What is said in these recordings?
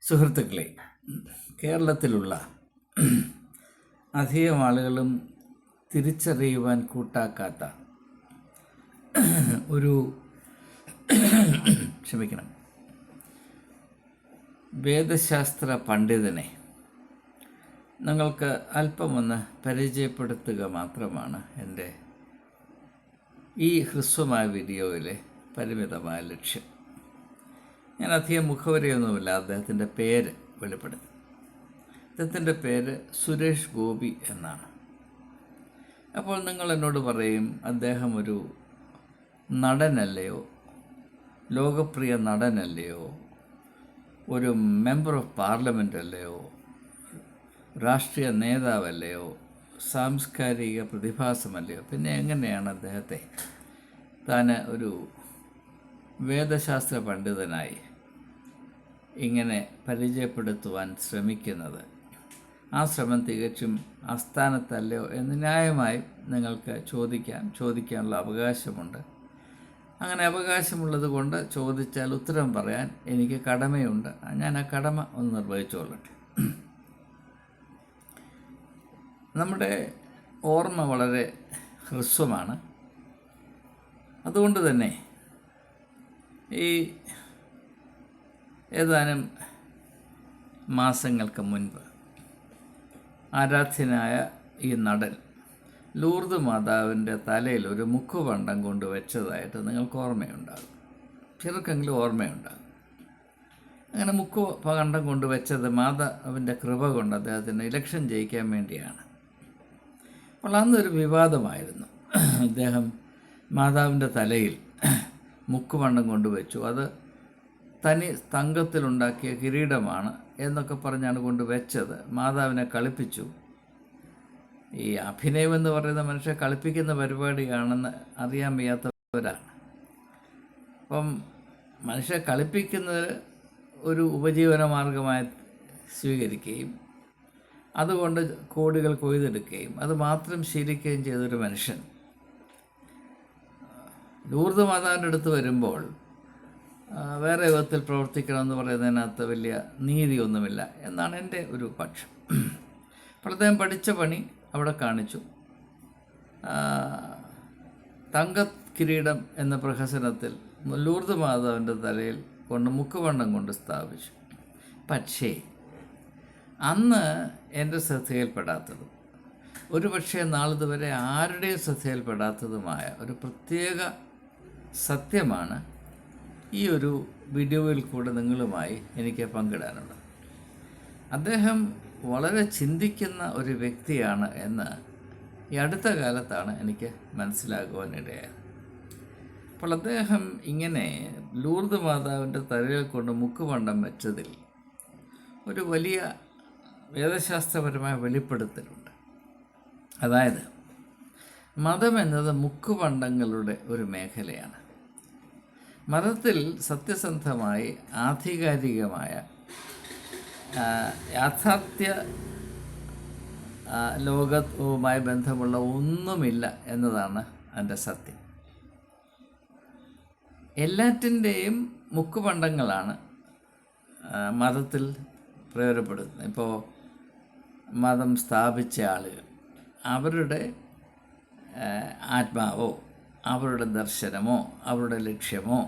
സുഹൃത്തുക്കളെ, കേരളത്തിലുള്ള അധികം ആളുകളും തിരിച്ചറിയുവാൻ കൂട്ടാക്കാത്ത ഒരു വേദശാസ്ത്ര പണ്ഡിതനെ നിങ്ങൾക്ക് അല്പമൊന്ന് പരിചയപ്പെടുത്തുക മാത്രമാണ് എൻ്റെ ഈ ഹ്രസ്വമായ വീഡിയോയിലെ പരിമിതമായ ലക്ഷ്യം. ഞാൻ അധികം മുഖവരെയൊന്നുമില്ല അദ്ദേഹത്തിൻ്റെ പേര് വെളിപ്പെടുത്തി. അദ്ദേഹത്തിൻ്റെ പേര് സുരേഷ് ഗോപി എന്നാണ്. അപ്പോൾ നിങ്ങൾ എന്നോട് പറയും, അദ്ദേഹം ഒരു നടനല്ലയോ, ലോകപ്രിയ നടനല്ലയോ, ഒരു മെമ്പർ ഓഫ് പാർലമെൻ്റ് അല്ലയോ, രാഷ്ട്രീയ നേതാവല്ലയോ, സാംസ്കാരിക പ്രതിഭാസമല്ലയോ, പിന്നെ എങ്ങനെയാണ് അദ്ദേഹത്തെ താൻ ഒരു വേദശാസ്ത്ര പണ്ഡിതനായി ഇങ്ങനെ പരിചയപ്പെടുത്തുവാൻ ശ്രമിക്കുന്നത്? ആ ശ്രമം തികച്ചും അസ്ഥാനത്തല്ലയോ എന്ന് ന്യായമായി നിങ്ങൾക്ക് ചോദിക്കാനുള്ള അവകാശമുണ്ട്. അങ്ങനെ അവകാശമുള്ളത് കൊണ്ട് ചോദിച്ചാൽ ഉത്തരം പറയാൻ എനിക്ക് കടമയുണ്ട്. ഞാൻ ആ കടമ ഒന്ന് നിർവഹിച്ചുകൊള്ളട്ടെ. നമ്മുടെ ഓർമ്മ വളരെ ഹ്രസ്വമാണ്. അതുകൊണ്ട് തന്നെ ഈ ഏതാനും മാസങ്ങൾക്ക് മുൻപ് ആരാധ്യനായ ഈ നടൻ ലൂർദ് മാതാവിൻ്റെ തലയിൽ ഒരു മുക്കുപണ്ടം കൊണ്ട് വെച്ചതായിട്ട് നിങ്ങൾക്ക് ഓർമ്മയുണ്ടാകും, ചിലർക്കെങ്കിലും ഓർമ്മയുണ്ടാകും. അങ്ങനെ മുക്കുപണ്ടം കൊണ്ട് വെച്ചത് മാതാവിൻ്റെ കൃപ കൊണ്ട് അദ്ദേഹത്തിന് ഇലക്ഷൻ ജയിക്കാൻ വേണ്ടിയാണ്. അപ്പോൾ അന്നൊരു വിവാദമായിരുന്നു. അദ്ദേഹം മാതാവിൻ്റെ തലയിൽ മുക്കുപണ്ടം കൊണ്ടുവച്ചു, അത് തനി തങ്കത്തിലുണ്ടാക്കിയ കിരീടമാണ് എന്നൊക്കെ പറഞ്ഞാണ് കൊണ്ടുവച്ചത്. മാതാവിനെ കളിപ്പിച്ചു. ഈ അഭിനയം എന്ന് പറയുന്ന മനുഷ്യരെ കളിപ്പിക്കുന്ന പരിപാടിയാണെന്ന് അറിയാൻ വയ്യാത്തവരാണ്. അപ്പം മനുഷ്യരെ കളിപ്പിക്കുന്നത് ഒരു ഉപജീവന മാർഗമായി സ്വീകരിക്കുകയും അതുകൊണ്ട് കോടികൾ കൊയ്തെടുക്കുകയും അത് മാത്രം ശീലിക്കുകയും ചെയ്തൊരു മനുഷ്യൻ ലൂർദ് മാതാവിൻ്റെ അടുത്ത് വരുമ്പോൾ വേറെ വിധത്തിൽ പ്രവർത്തിക്കണമെന്ന് പറയുന്നതിനകത്ത് വലിയ നീതിയൊന്നുമില്ല എന്നാണ് എൻ്റെ ഒരു പക്ഷം. അപ്പോൾ അദ്ദേഹം പഠിച്ച പണി അവിടെ കാണിച്ചു. തങ്ക കിരീടം എന്ന പ്രഹസനത്തിൽ ലൂർദ് മാതാവിൻ്റെ തലയിൽ കൊണ്ട് മുക്കുപണ്ടം കൊണ്ട് സ്ഥാപിച്ചു. പക്ഷേ അന്ന് എൻ്റെ ശ്രദ്ധയിൽപ്പെടാത്തതും ഒരുപക്ഷെ നാളിതുവരെ ആരുടെയും ശ്രദ്ധയിൽപ്പെടാത്തതുമായ ഒരു പ്രത്യേക സത്യമാണ് ഈ ഒരു വീഡിയോയിൽ കൂടെ നിങ്ങളുമായി എനിക്ക് പങ്കിടാനുള്ളത്. അദ്ദേഹം വളരെ ചിന്തിക്കുന്ന ഒരു വ്യക്തിയാണ് എന്ന് ഈ അടുത്ത കാലത്താണ് എനിക്ക് മനസ്സിലാകുവാനിടയായത്. അപ്പോൾ അദ്ദേഹം ഇങ്ങനെ ലൂർദ് മാതാവിൻ്റെ തലയിൽ കൊണ്ട് മുക്കുപണ്ടം വെച്ചതിൽ ഒരു വലിയ വേദശാസ്ത്രപരമായ വെളിപ്പെടുത്തലുണ്ട്. അതായത് മതം എന്നത് മുക്കുപണ്ടങ്ങളുടെ ഒരു മേഖലയാണ്. മതത്തിൽ സത്യസന്ധമായി ആധികാരികമായ യാഥാർത്ഥ്യ ലോകവുമായി ബന്ധമുള്ള ഒന്നുമില്ല എന്നതാണ് അതിൻ്റെ സത്യം. എല്ലാറ്റിൻ്റെയും മുക്കുപണ്ടങ്ങളാണ് മതത്തിൽ പ്രയോജനപ്പെടുത്തുന്നത്. ഇപ്പോൾ മതം സ്ഥാപിച്ച ആളുകൾ അവരുടെ ആത്മാവോ അവരുടെ ദർശനമോ അവരുടെ ലക്ഷ്യമോ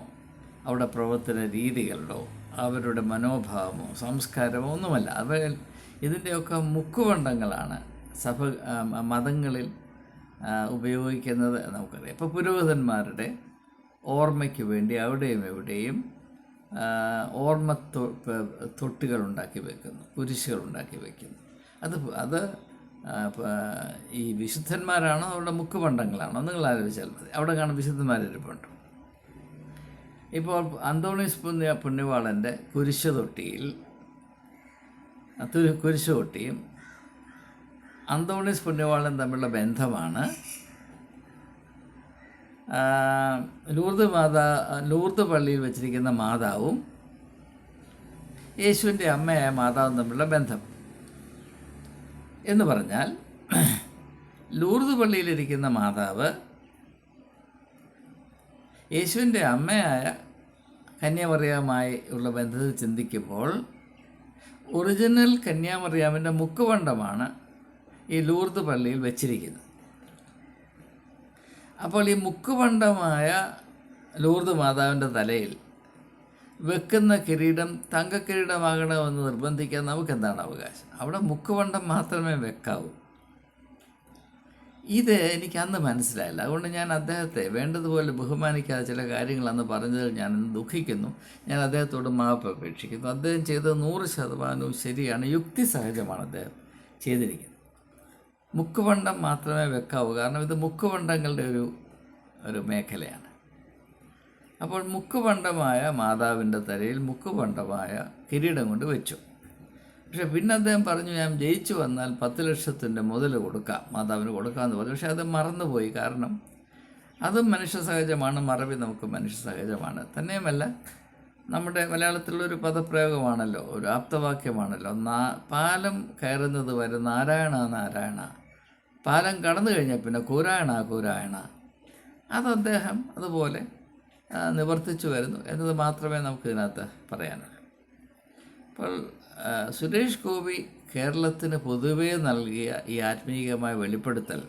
അവരുടെ പ്രവർത്തന രീതികളോ അവരുടെ മനോഭാവമോ സംസ്കാരമോ ഒന്നുമല്ല. ഇതിൻ്റെയൊക്കെ മുക്കുപണ്ടങ്ങളാണ് മതങ്ങളിൽ ഉപയോഗിക്കുന്നത് നമുക്കറിയാം. ഇപ്പോൾ പുരോഹിതന്മാരുടെ ഓർമ്മയ്ക്ക് വേണ്ടി അവിടെയും എവിടെയും ഓർമ്മ തൊട്ടുകളുണ്ടാക്കി വെക്കുന്നു, കുരിശുകളുണ്ടാക്കി വയ്ക്കുന്നു. അത് ഈ വിശുദ്ധന്മാരാണോ അവരുടെ മുക്കുപണ്ടങ്ങളാണോ നിങ്ങൾ ആലോചിച്ചാൽ മതി. അവിടെ കാണും വിശുദ്ധന്മാരിരിപ്പുണ്ട്. ഇപ്പോൾ അന്തോണീസ് പുണ്യവാളൻ്റെ കുരിശുതൊട്ടിയും അന്തോണീസ് പുണ്യവാളൻ തമ്മിലുള്ള ബന്ധമാണ് ലൂർദ് പള്ളിയിൽ വെച്ചിരിക്കുന്ന മാതാവും യേശുവിൻ്റെ അമ്മയായ മാതാവും തമ്മിലുള്ള ബന്ധം എന്ന് പറഞ്ഞാൽ, ലൂർദ് പള്ളിയിലിരിക്കുന്ന മാതാവ് യേശുവിൻ്റെ അമ്മയായ കന്യാമറിയവുമായി ഉള്ള ബന്ധത്തിൽ ചിന്തിക്കുമ്പോൾ ഒറിജിനൽ കന്യാമറിയാമിൻ്റെ മുക്കുപണ്ടമാണ് ഈ ലൂർദ് പള്ളിയിൽ വെച്ചിരിക്കുന്നത്. അപ്പോൾ ഈ മുക്കുപണ്ടമായ ലൂർദ് മാതാവിൻ്റെ തലയിൽ വെക്കുന്ന കിരീടം തങ്കക്കിരീടമാകണമെന്ന് നിർബന്ധിക്കാൻ നമുക്കെന്താണ് അവകാശം? അവിടെ മുക്കുപണ്ടം മാത്രമേ വെക്കാവൂ. ഇത് എനിക്ക് അന്ന് മനസ്സിലായില്ല. അതുകൊണ്ട് ഞാൻ അദ്ദേഹത്തെ വേണ്ടതുപോലെ ബഹുമാനിക്കാതെ ചില കാര്യങ്ങൾ അന്ന് പറഞ്ഞതിൽ ഞാൻ ദുഃഖിക്കുന്നു. ഞാൻ അദ്ദേഹത്തോട് മാപ്പ് അപേക്ഷിക്കുന്നു. അദ്ദേഹം ചെയ്തത് 100% ശരിയാണ്, യുക്തിസഹജമാണ് അദ്ദേഹം ചെയ്തിരിക്കുന്നത്. മുക്കുപണ്ടം മാത്രമേ വെക്കാവൂ, കാരണം ഇത് മുക്കുപണ്ടങ്ങളുടെ ഒരു മേഖലയാണ്. അപ്പോൾ മുക്കുപണ്ടമായ മാതാവിൻ്റെ തലയിൽ മുക്കുപണ്ടമായ കിരീടം കൊണ്ട് വെച്ചു. പക്ഷേ പിന്നെ അദ്ദേഹം പറഞ്ഞു, ഞാൻ ജയിച്ചു വന്നാൽ 10 ലക്ഷത്തിൻ്റെ മുതൽ കൊടുക്കാം, മാതാവിന് കൊടുക്കാമെന്ന് പറഞ്ഞു. പക്ഷേ അത് മറന്നുപോയി. കാരണം അതും മനുഷ്യ സഹജമാണ്, മറവി നമുക്ക് മനുഷ്യ സഹജമാണ്. തന്നെയുമല്ല, നമ്മുടെ മലയാളത്തിലുള്ളൊരു പദപ്രയോഗമാണല്ലോ, ഒരു ആപ്തവാക്യമാണല്ലോ, പാലം കയറുന്നത് വരെ നാരായണ നാരായണ, പാലം കടന്നു കഴിഞ്ഞാൽ പിന്നെ കൂരായണ കൂരായണ. അത് അദ്ദേഹം അതുപോലെ നിവർത്തിച്ചു വരുന്നു എന്നത് മാത്രമേ നമുക്ക് ഇതിനകത്ത് പറയാനുള്ളൂ. അപ്പോൾ സുരേഷ് ഗോപി കേരളത്തിന് പൊതുവേ നൽകിയ ഈ ആത്മീയമായ വെളിപ്പെടുത്തൽ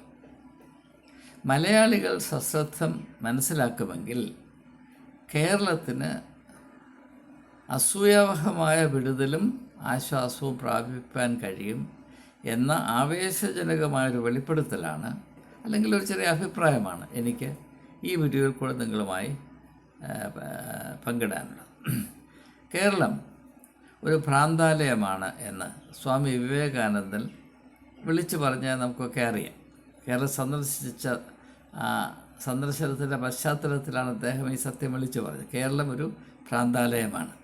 മലയാളികൾ സശ്രദ്ധം മനസ്സിലാക്കുമെങ്കിൽ കേരളത്തിന് അസൂയാവഹമായ വിടുതലും ആശ്വാസവും പ്രാപിപ്പാൻ കഴിയും എന്ന ആവേശജനകമായൊരു വെളിപ്പെടുത്തലാണ്, അല്ലെങ്കിൽ ഒരു ചെറിയ അഭിപ്രായമാണ് എനിക്ക് ഈ വീഡിയോയിൽ കൂടെ നിങ്ങളുമായി പങ്കിടാനുള്ളത്. കേരളം ഒരു ഭ്രാന്താലയമാണ് എന്ന് സ്വാമി വിവേകാനന്ദൻ വിളിച്ചു പറഞ്ഞാൽ നമുക്കൊക്കെ അറിയാം. കേരളം സന്ദർശിച്ച സന്ദർശനത്തിൻ്റെ പശ്ചാത്തലത്തിലാണ് അദ്ദേഹം ഈ സത്യം വിളിച്ചു പറഞ്ഞത്. കേരളം ഒരു ഭ്രാന്താലയമാണ്.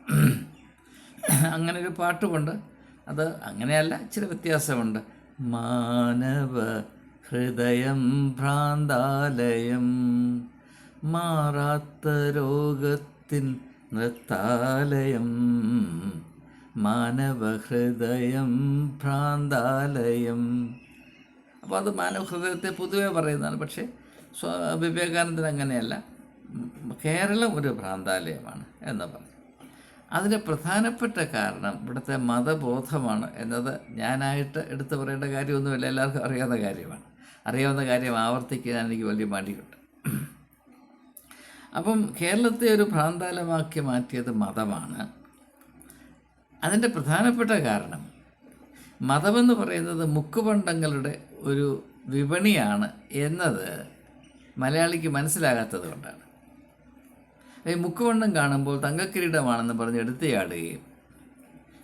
അങ്ങനെ ഒരു പാട്ടുകൊണ്ട്, അത് അങ്ങനെയല്ല, ഇച്ചിരി വ്യത്യാസമുണ്ട്. മാനവ ഹൃദയം ഭ്രാന്താലയം, മാറാത്ത രോഗത്തിൻ നൃത്താലയം, മാനവഹൃദയം ഭ്രാന്താലയം. അപ്പോൾ അത് മാനവഹൃദയത്തെ പൊതുവെ പറയുന്നതാണ്. പക്ഷേ വിവേകാനന്ദൻ അങ്ങനെയല്ല, കേരളം ഒരു ഭ്രാന്താലയമാണ് എന്ന് പറഞ്ഞു. അതിന് പ്രധാനപ്പെട്ട കാരണം ഇവിടുത്തെ മതബോധമാണ് എന്നത് ഞാനായിട്ട് എടുത്തു പറയേണ്ട കാര്യമൊന്നുമില്ല, എല്ലാവർക്കും അറിയാവുന്ന കാര്യമാണ്. അറിയാവുന്ന കാര്യം ആവർത്തിക്കാൻ എനിക്ക് വലിയ മടിയുണ്ട്. അപ്പം കേരളത്തെ ഒരു ഭ്രാന്താലയമാക്കി മാറ്റിയത് മതമാണ്. അതിൻ്റെ പ്രധാനപ്പെട്ട കാരണം മതമെന്ന് പറയുന്നത് മുക്കുപണ്ടങ്ങളുടെ ഒരു വിപണിയാണ് എന്നത് മലയാളിക്ക് മനസ്സിലാകാത്തത് കൊണ്ടാണ്. ഈ മുക്കുപണ്ടം കാണുമ്പോൾ തങ്കക്കിരീടമാണെന്ന് പറഞ്ഞ് എടുത്തുചാടുകയും,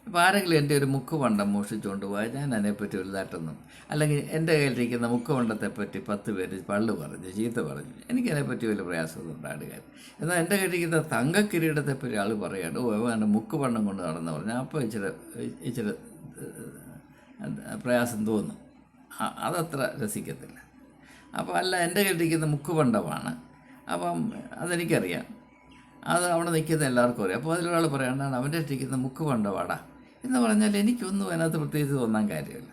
ഇപ്പോൾ ആരെങ്കിലും എൻ്റെ ഒരു മുക്കുപണ്ടം മോഷിച്ചുകൊണ്ട് പോയാൽ ഞാൻ അതിനെപ്പറ്റി വലുതായിട്ടൊന്നും, അല്ലെങ്കിൽ എൻ്റെ കയ്യിലിരിക്കുന്ന മുക്കുപണ്ടത്തെപ്പറ്റി 10 പേര് പള്ളു പറഞ്ഞ് ചീത്ത പറഞ്ഞു, എനിക്കതിനെപ്പറ്റി വലിയ പ്രയാസമൊന്നും ഉണ്ടാകുക. എന്നാൽ എൻ്റെ കയ്യിലിരിക്കുന്ന തങ്കക്കിരീടത്തെപ്പറ്റി ആൾ പറയുകയാണ്, ഓ എൻ്റെ മുക്കുപണ്ടം കൊണ്ട് നടന്നു പറഞ്ഞാൽ അപ്പോൾ ഇച്ചിരി പ്രയാസം തോന്നും, അതത്ര രസിക്കത്തില്ല. അപ്പോൾ അല്ല, എൻ്റെ കയ്യിലിരിക്കുന്ന മുക്കുപണ്ടമാണ്, അപ്പം അതെനിക്കറിയാം, അത് അവിടെ നിൽക്കുന്ന എല്ലാവർക്കും അറിയാം. അപ്പോൾ അതിലൊരാൾ പറയാണ്ടാണ് അവൻ്റെ ഇരിക്കുന്ന മുക്കുപണ്ടവാടാ എന്ന് പറഞ്ഞാൽ എനിക്കൊന്നും അതിനകത്ത് പ്രത്യേകിച്ച് തോന്നാൻ കാര്യമില്ല.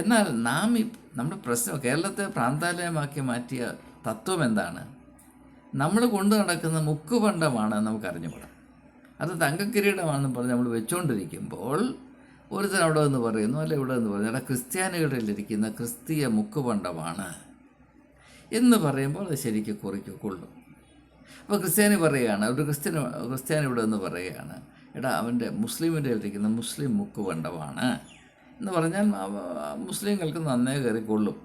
എന്നാൽ നമ്മുടെ പ്രശ്നം, കേരളത്തെ ഭ്രാന്താലയമാക്കി മാറ്റിയ തത്വം എന്താണ്? നമ്മൾ കൊണ്ടു നടക്കുന്ന മുക്കുപണ്ടമാണ് നമുക്ക് അറിഞ്ഞുകൂടാ. അത് തങ്കക്കിരീടമാണെന്ന് പറഞ്ഞ് നമ്മൾ വെച്ചുകൊണ്ടിരിക്കുമ്പോൾ ഒരുത്തൻ അവിടെ നിന്ന് പറയുന്നു, അല്ല ഇവിടെ നിന്ന് പറയുന്നു, ക്രിസ്ത്യാനികളിലിരിക്കുന്ന ക്രിസ്തീയ മുക്കുപണ്ടമാണ് എന്ന് പറയുമ്പോൾ അത് ശരിക്കും കൊള്ളും. അപ്പോൾ ക്രിസ്ത്യാനി പറയുകയാണ്, ഒരു ക്രിസ്ത്യാനി ഇവിടെ നിന്ന് പറയുകയാണ്, എടാ അവൻ്റെ മുസ്ലിമിൻ്റെ ഇരിക്കുന്ന മുസ്ലിം മുക്കുപണ്ടമാണ് എന്ന് പറഞ്ഞാൽ മുസ്ലിങ്ങൾക്ക് നന്നേ കയറിക്കൊള്ളും.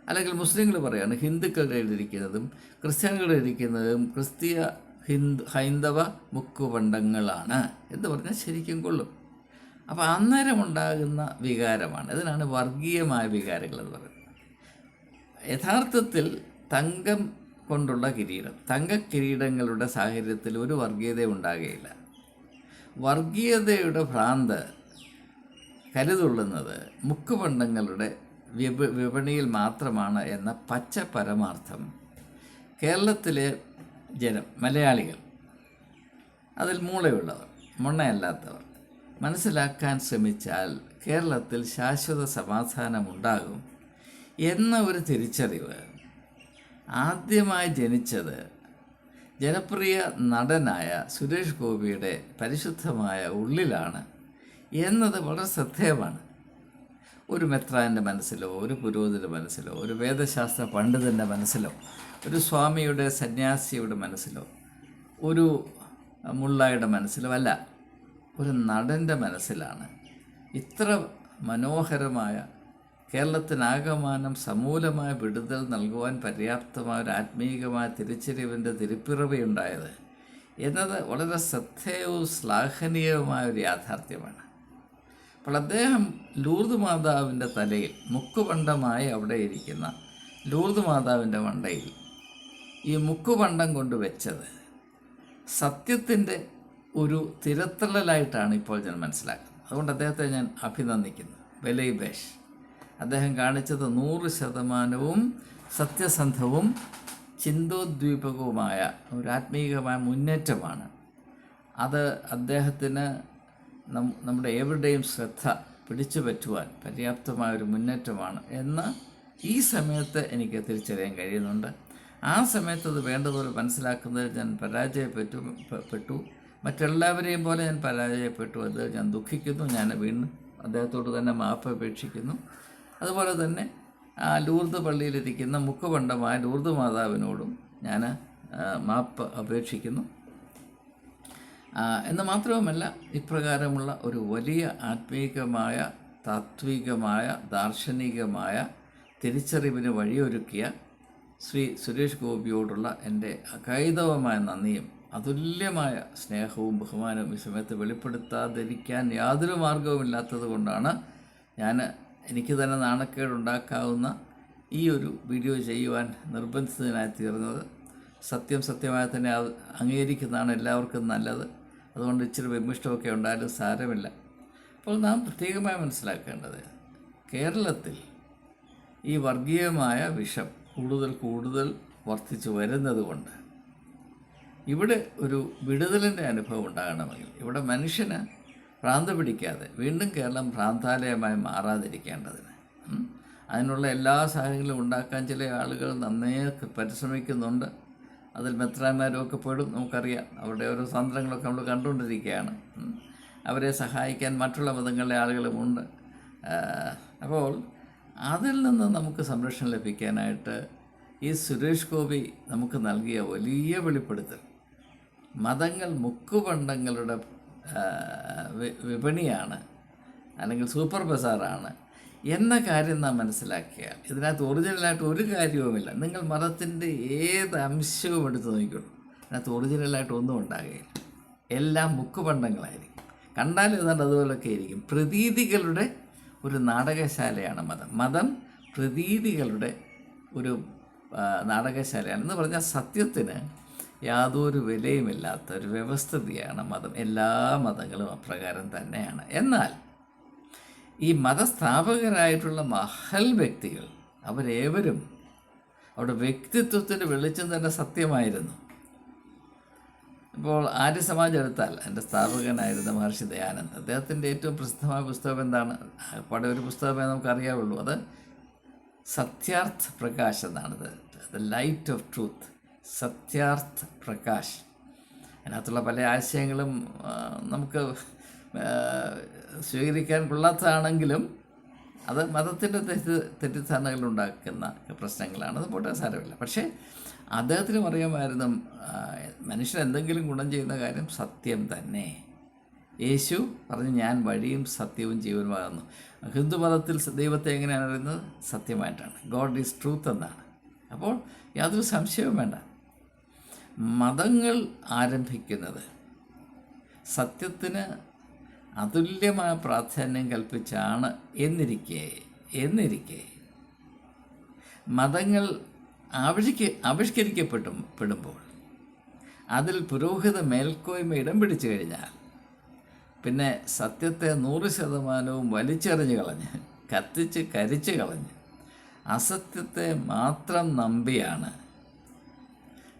അല്ലെങ്കിൽ മുസ്ലിങ്ങൾ പറയുകയാണ് ഹിന്ദുക്കളുടെ ഇരിക്കുന്നതും ക്രിസ്ത്യാനികളുടെ ഇരിക്കുന്നതും ഹൈന്ദവ മുക്കുപണ്ടങ്ങളാണ് എന്ന് പറഞ്ഞാൽ ശരിക്കും കൊള്ളും. അപ്പോൾ അന്നേരം ഉണ്ടാകുന്ന വികാരമാണ്, ഇതിനാണ് വർഗീയമായ വികാരങ്ങൾ എന്ന് പറയുന്നത്. യഥാർത്ഥത്തിൽ തങ്കം കൊണ്ടുള്ള കിരീടം, തങ്കക്കിരീടങ്ങളുടെ സാഹചര്യത്തിൽ ഒരു വർഗീയത ഉണ്ടാകുകയില്ല. വർഗീയതയുടെ ഭ്രാന്ത് കരുതുള്ളുന്നത് മുക്കുപണ്ടങ്ങളുടെ വിപണിയിൽ മാത്രമാണ് എന്ന പച്ച പരമാർത്ഥം കേരളത്തിലെ മലയാളികൾ, അതിൽ മൂളയുള്ളവർ, മൊണ്ണയല്ലാത്തവർ മനസ്സിലാക്കാൻ ശ്രമിച്ചാൽ കേരളത്തിൽ ശാശ്വത സമാധാനമുണ്ടാകും എന്ന ഒരു തിരിച്ചറിവ് ആദ്യമായി ജനിച്ചത് ജനപ്രിയ നടനായ സുരേഷ് ഗോപിയുടെ പരിശുദ്ധമായ ഉള്ളിലാണ് എന്നത് വളരെ ശ്രദ്ധേയമാണ്. ഒരു മെത്രാൻ്റെ മനസ്സിലോ ഒരു പുരോഹിതൻ്റെ മനസ്സിലോ ഒരു വേദശാസ്ത്ര പണ്ഡിതൻ്റെ മനസ്സിലോ ഒരു സ്വാമിയുടെ സന്യാസിയുടെ മനസ്സിലോ ഒരു മുള്ളായുടെ മനസ്സിലോ അല്ല, ഒരു നടൻ്റെ മനസ്സിലാണ് ഇത്ര മനോഹരമായ, കേരളത്തിനാകമാനം സമൂലമായ വിടുതൽ നൽകുവാൻ പര്യാപ്തമായ ഒരു ആത്മീയമായ തിരിച്ചറിവിൻ്റെ തിരുപ്പിറവിയുണ്ടായത് എന്നത് വളരെ ശ്രദ്ധേയവും ശ്ലാഘനീയവുമായ ഒരു യാഥാർത്ഥ്യമാണ്. അപ്പോൾ അദ്ദേഹം ലൂർദ് മാതാവിൻ്റെ തലയിൽ മുക്കുപണ്ടമായി അവിടെ ഇരിക്കുന്ന ലൂർദ് മാതാവിൻ്റെ മണ്ടയിൽ ഈ മുക്കുപണ്ടം കൊണ്ട് വെച്ചത് സത്യത്തിൻ്റെ ഒരു തിരത്തള്ളലായിട്ടാണ് ഇപ്പോൾ ഞാൻ മനസ്സിലാക്കുന്നത്. അതുകൊണ്ട് അദ്ദേഹത്തെ ഞാൻ അഭിനന്ദിക്കുന്നു. ബലൈബേഷ് അദ്ദേഹം കാണിച്ചത് 100% സത്യസന്ധവും ചിന്തോദ്ദീപകവുമായ ഒരു ആത്മീയമായ മുന്നേറ്റമാണ്. അത് അദ്ദേഹത്തിന് നമ്മുടെ ഏവരുടെയും ശ്രദ്ധ പിടിച്ചു പറ്റുവാൻ പര്യാപ്തമായൊരു മുന്നേറ്റമാണ് എന്ന് ഈ സമയത്ത് എനിക്ക് തിരിച്ചറിയാൻ കഴിയുന്നുണ്ട്. ആ സമയത്ത് അത് വേണ്ടതുപോലെ മനസ്സിലാക്കുന്നതിൽ ഞാൻ പരാജയപ്പെട്ടു. മറ്റെല്ലാവരെയും പോലെ ഞാൻ പരാജയപ്പെട്ടു. അത് ഞാൻ ദുഃഖിക്കുന്നു. ഞാൻ വീണ്ടും അദ്ദേഹത്തോട് തന്നെ മാപ്പ് അപേക്ഷിക്കുന്നു. അതുപോലെ തന്നെ ആ ലൂർദ് പള്ളിയിലിരിക്കുന്ന മുക്കുപണ്ടമായ ലൂർദ് മാതാവിനോടും ഞാൻ മാപ്പ് അപേക്ഷിക്കുന്നു. എന്ന് മാത്രവുമല്ല, ഇപ്രകാരമുള്ള ഒരു വലിയ ആത്മീകമായ, താത്വികമായ, ദാർശനികമായ തിരിച്ചറിവിന് വഴിയൊരുക്കിയ ശ്രീ സുരേഷ് ഗോപിയോടുള്ള എൻ്റെ അകൈതവമായ നന്ദിയും അതുല്യമായ സ്നേഹവും ബഹുമാനവും ഈ സമയത്ത് വെളിപ്പെടുത്താതിരിക്കാൻ യാതൊരു മാർഗവുമില്ലാത്തത് കൊണ്ടാണ് എനിക്ക് തന്നെ നാണക്കേടുണ്ടാക്കാവുന്ന ഈ ഒരു വീഡിയോ ചെയ്യുവാൻ നിർബന്ധിതനായി തീർന്നത്. സത്യമായി തന്നെ അംഗീകരിക്കുന്നതാണ് എല്ലാവർക്കും നല്ലത്. അതുകൊണ്ട് ഇച്ചിരി വിമിഷ്ടമൊക്കെ ഉണ്ടായാലും സാരമില്ല. അപ്പോൾ നാം പ്രത്യേകമായി മനസ്സിലാക്കേണ്ടത്, കേരളത്തിൽ ഈ വർഗീയമായ വിഷം കൂടുതൽ വർദ്ധിച്ചു വരുന്നത് കൊണ്ട് ഇവിടെ ഒരു വിടുതലിൻ്റെ അനുഭവം ഉണ്ടാകണമെങ്കിൽ ഇവിടെ മനുഷ്യന് ഭ്രാന്ത് പിടിക്കാതെ വീണ്ടും കേരളം ഭ്രാന്താലയമായി മാറാതിരിക്കേണ്ടതിന് അതിനുള്ള എല്ലാ സാഹചര്യങ്ങളും ഉണ്ടാക്കാൻ ചില ആളുകൾ നന്നേ പരിശ്രമിക്കുന്നുണ്ട്. അതിൽ മെത്രാന്മാരുമൊക്കെ പെടും. നമുക്കറിയാം, അവരുടെ ഓരോ തന്ത്രങ്ങളൊക്കെ നമ്മൾ കണ്ടുകൊണ്ടിരിക്കുകയാണ്. അവരെ സഹായിക്കാൻ മറ്റുള്ള മതങ്ങളിലെ ആളുകളുമുണ്ട്. അപ്പോൾ അതിൽ നിന്ന് നമുക്ക് സംരക്ഷണം ലഭിക്കാനായിട്ട് ഈ സുരേഷ് ഗോപി നമുക്ക് നൽകിയ വലിയ വെളിപ്പെടുത്തൽ, മതങ്ങൾ മുക്കുപണ്ടങ്ങളുടെ വിപണിയാണ് അല്ലെങ്കിൽ സൂപ്പർ ബസാറാണ് എന്ന കാര്യം നാം മനസ്സിലാക്കിയാൽ ഇതിനകത്ത് ഒറിജിനലായിട്ട് ഒരു കാര്യവുമില്ല. നിങ്ങൾ മതത്തിൻ്റെ ഏത് അംശവും എടുത്ത് നോക്കിക്കോളൂ, അതിനകത്ത് ഒറിജിനലായിട്ട് ഒന്നും ഉണ്ടാകുകയില്ല. എല്ലാം മുക്കുപണ്ടങ്ങളായിരിക്കും. കണ്ടാലും ഏതാണ്ട് അതുപോലൊക്കെ ആയിരിക്കും. പ്രതീതികളുടെ ഒരു നാടകശാലയാണ് മതം പ്രതീതികളുടെ ഒരു നാടകശാലയാണ്. എന്ന് പറഞ്ഞാൽ സത്യത്തിന് യാതൊരു വിലയുമില്ലാത്ത ഒരു വ്യവസ്ഥിതിയാണ് മതം. എല്ലാ മതങ്ങളും അപ്രകാരം തന്നെയാണ്. എന്നാൽ ഈ മതസ്ഥാപകരായിട്ടുള്ള മഹൽ വ്യക്തികൾ അവരേവരും അവരുടെ വ്യക്തിത്വത്തിൻ്റെ വെളിച്ചം തന്നെ സത്യമായിരുന്നു. ഇപ്പോൾ ആര്യ സമാജം എടുത്താൽ എൻ്റെ സ്ഥാപകനായിരുന്ന മഹർഷി ദയാനന്ദ്, അദ്ദേഹത്തിൻ്റെ ഏറ്റവും പ്രസിദ്ധമായ പുസ്തകം എന്താണ്? പഴയ ഒരു പുസ്തകമേ നമുക്കറിയാവുള്ളൂ. അത് സത്യാർത്ഥ പ്രകാശ് എന്നാണത്. The light of truth, Satyarth Prakash. അതിനകത്തുള്ള പല ആശയങ്ങളും നമുക്ക് സ്വീകരിക്കാൻ കൊള്ളാത്തതാണെങ്കിലും അത് മതത്തിൻ്റെ തെറ്റിദ്ധാരണകൾ ഉണ്ടാക്കുന്ന പ്രശ്നങ്ങളാണ്. അത് പോട്ടെ, സാരമില്ല. പക്ഷേ അദ്ദേഹത്തിനും അറിയാമായിരുന്നു മനുഷ്യൻ എന്തെങ്കിലും ഗുണം ചെയ്യുന്ന കാര്യം സത്യം തന്നെ. യേശു പറഞ്ഞു, ഞാൻ വഴിയും സത്യവും ജീവനുമാകുന്നു. ഹിന്ദു മതത്തിൽ ദൈവത്തെ എങ്ങനെയാണ് അറിയുന്നത്? സത്യമായിട്ടാണ്. ഗോഡ് ഈസ് ട്രൂത്ത് എന്നാണ്. അപ്പോൾ യാതൊരു സംശയവും വേണ്ട. മതങ്ങൾ ആരംഭിക്കുന്നത് സത്യത്തിന് അതുല്യമായ പ്രാധാന്യം കൽപ്പിച്ചാണ് എന്നിരിക്കെ മതങ്ങൾ ആവിഷ്കരിക്കപ്പെടുമ്പോൾ അതിൽ പുരോഹിത മേൽക്കോയ്മ ഇടം പിടിച്ചു കഴിഞ്ഞാൽ പിന്നെ സത്യത്തെ 100% വലിച്ചെറിഞ്ഞ് കളഞ്ഞ് കരിച്ച് കളഞ്ഞ് അസത്യത്തെ മാത്രം നമ്പിയാണ്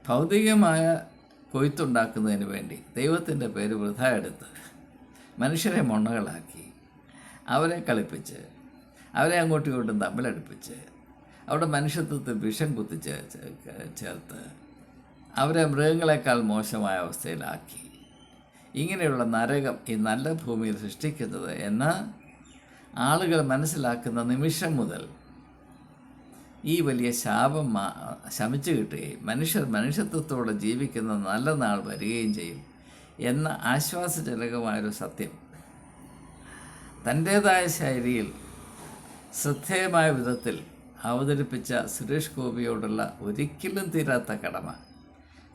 ഭൗതികമായ കൊയ്ത്തുണ്ടാക്കുന്നതിന് വേണ്ടി ദൈവത്തിൻ്റെ പേര് വൃഥാ എടുത്ത് മനുഷ്യരെ മൊണ്ണകളാക്കി അവരെ കളിപ്പിച്ച് അവരെ അങ്ങോട്ടും ഇങ്ങോട്ടും തമ്മിലടുപ്പിച്ച് അവിടെ മനുഷ്യത്വത്തിൽ വിഷം കുത്തിച്ച് ചേർത്ത് അവരെ മൃഗങ്ങളെക്കാൾ മോശമായ അവസ്ഥയിലാക്കി ഇങ്ങനെയുള്ള നരകം ഈ നല്ല ഭൂമിയിൽ സൃഷ്ടിക്കുന്നത് എന്ന് ആളുകൾ മനസ്സിലാക്കുന്ന നിമിഷം മുതൽ ഈ വലിയ ശാപം ശമിച്ചു കിട്ടുകയും മനുഷ്യത്വത്തോടെ ജീവിക്കുന്ന നല്ല നാൾ വരികയും ചെയ്യും എന്ന ആശ്വാസജനകമായൊരു സത്യം തൻ്റേതായ ശൈലിയിൽ ശ്രദ്ധേയമായ വിധത്തിൽ അവതരിപ്പിച്ച സുരേഷ് ഗോപിയോടുള്ള ഒരിക്കലും തീരാത്ത കടമ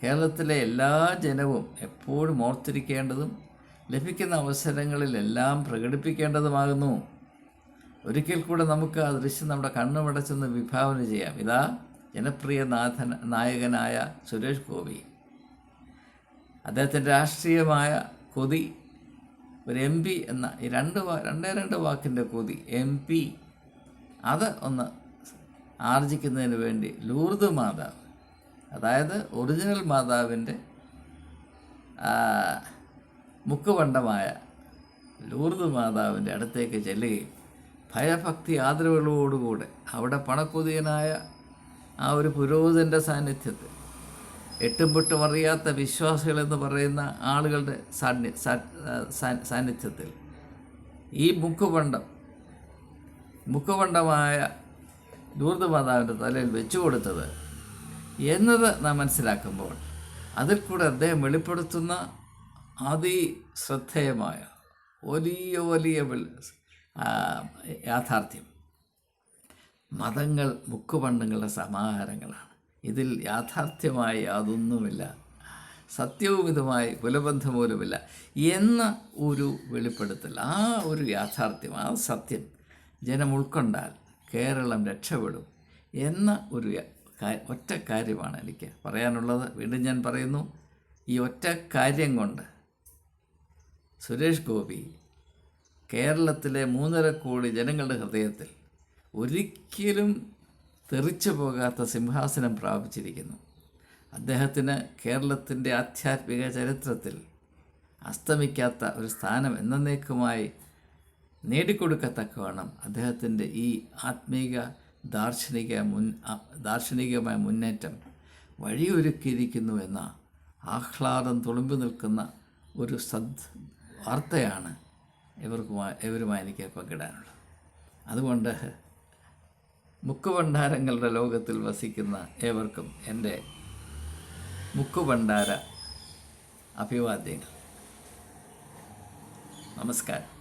കേരളത്തിലെ എല്ലാ ജനവും എപ്പോഴും ഓർത്തിരിക്കേണ്ടതും ലഭിക്കുന്ന അവസരങ്ങളിലെല്ലാം പ്രകടിപ്പിക്കേണ്ടതുമാകുന്നു. ഒരിക്കൽ കൂടെ നമുക്ക് ആ ദൃശ്യം നമ്മുടെ കണ്ണുമടച്ചൊന്ന് വിഭാവന ചെയ്യാം. ഇതാ ജനപ്രിയ നായകനായ സുരേഷ് ഗോപി, അദ്ദേഹത്തിൻ്റെ രാഷ്ട്രീയമായ കൊതി, ഒരു MP എന്ന ഈ രണ്ട് വാക്കിൻ്റെ കൊതി MP, അത് ഒന്ന് ആർജിക്കുന്നതിന് വേണ്ടി ലൂർദ് മാതാവ്, അതായത് ഒറിജിനൽ മാതാവിൻ്റെ മുക്കുപണ്ടമായ ലൂർദ് മാതാവിൻ്റെ അടുത്തേക്ക് ചെല്ലുകയും ഭയഭക്തി ആദരവുകളോടുകൂടെ അവിടെ പണക്കൊതിയനായ ആ ഒരു പുരോഹിതൻ്റെ സാന്നിധ്യത്തിൽ എട്ടും പൊട്ടും അറിയാത്ത വിശ്വാസികളെന്ന് പറയുന്ന ആളുകളുടെ സാന്നിധ്യത്തിൽ ഈ മുക്കുപണ്ടമായ ലൂർദ് മാതാവിൻ്റെ തലയിൽ വെച്ചു കൊടുത്തത് എന്നത് നാം മനസ്സിലാക്കുമ്പോൾ അതിൽ കൂടെ അദ്ദേഹം വെളിപ്പെടുത്തുന്ന അതിശ്രദ്ധേയമായ വലിയ യാഥാർത്ഥ്യം, മതങ്ങൾ മുക്കുപണ്ടങ്ങളുടെ സമാഹാരങ്ങളാണ്. ഇതിൽ യാഥാർത്ഥ്യമായി യാതൊന്നുമില്ല, സത്യവും ഇതുമായി കുലബന്ധം പോലുമില്ല എന്ന ഒരു വെളിപ്പെടുത്തൽ, ആ ഒരു യാഥാർത്ഥ്യം, ആ സത്യം ജനം ഉൾക്കൊണ്ടാൽ കേരളം രക്ഷപ്പെടും എന്ന ഒരു ഒറ്റ കാര്യമാണ് എനിക്ക് പറയാനുള്ളത്. വീണ്ടും ഞാൻ പറയുന്നു, ഈ ഒറ്റ കാര്യം കൊണ്ട് സുരേഷ് ഗോപി കേരളത്തിലെ 3.5 കോടി ജനങ്ങളുടെ ഹൃദയത്തിൽ ഒരിക്കലും തെറിച്ചു പോകാത്ത സിംഹാസനം പ്രാപിച്ചിരിക്കുന്നു. അദ്ദേഹത്തിന് കേരളത്തിൻ്റെ ആധ്യാത്മിക ചരിത്രത്തിൽ അസ്തമിക്കാത്ത ഒരു സ്ഥാനം എന്നേക്കുമായി നേടിക്കൊടുക്കത്തക്കവണ്ണം അദ്ദേഹത്തിൻ്റെ ഈ ആത്മീക ദാർശനികമായ മുന്നേറ്റം വഴിയൊരുക്കിയിരിക്കുന്നു എന്ന ആഹ്ലാദം തുളുമ്പി നിൽക്കുന്ന ഒരു വാർത്തയാണ് ഇവരുമായി എനിക്ക് പങ്കിടാനുള്ളത്. അതുകൊണ്ട് മുക്കുഭണ്ഡാരങ്ങളുടെ ലോകത്തിൽ വസിക്കുന്ന ഏവർക്കും എൻ്റെ മുക്കുഭണ്ഡാര അഭിവാദ്യങ്ങൾ. നമസ്കാരം.